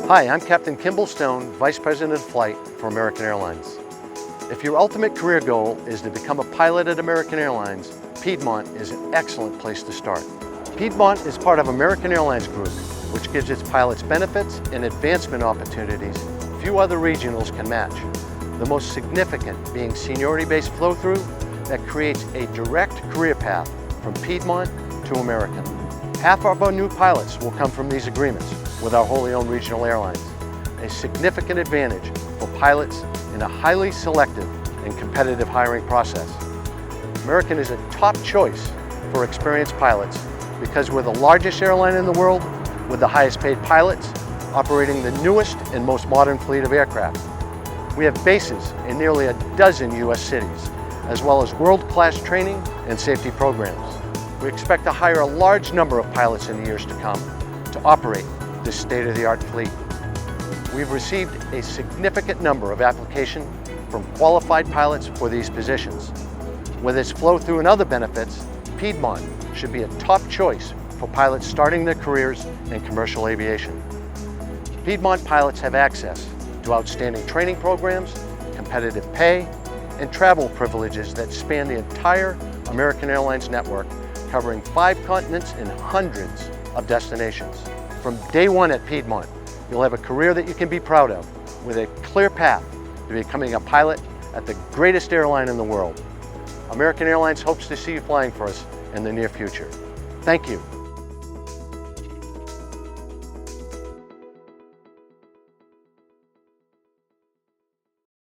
Hi, I'm Captain Kimball Stone, Vice President of Flight for American Airlines. If your ultimate career goal is to become a pilot at American Airlines, Piedmont is an excellent place to start. Piedmont is part of American Airlines Group, which gives its pilots benefits and advancement opportunities few other regionals can match. The most significant being seniority-based flow-through that creates a direct career path from Piedmont to American. Half of our new pilots will come from these agreements with our wholly owned regional airlines, a significant advantage for pilots in a highly selective and competitive hiring process. American is a top choice for experienced pilots because we're the largest airline in the world with the highest paid pilots, operating the newest and most modern fleet of aircraft. We have bases in nearly a dozen U.S. cities, as well as world-class training and safety programs. We expect to hire a large number of pilots in the years to come to operate this state-of-the-art fleet. We've received a significant number of applications from qualified pilots for these positions. With its flow-through and other benefits, Piedmont should be a top choice for pilots starting their careers in commercial aviation. Piedmont pilots have access to outstanding training programs, competitive pay, and travel privileges that span the entire American Airlines network, covering 5 continents and hundreds of destinations. From day one at Piedmont, you'll have a career that you can be proud of, with a clear path to becoming a pilot at the greatest airline in the world. American Airlines hopes to see you flying for us in the near future. Thank you.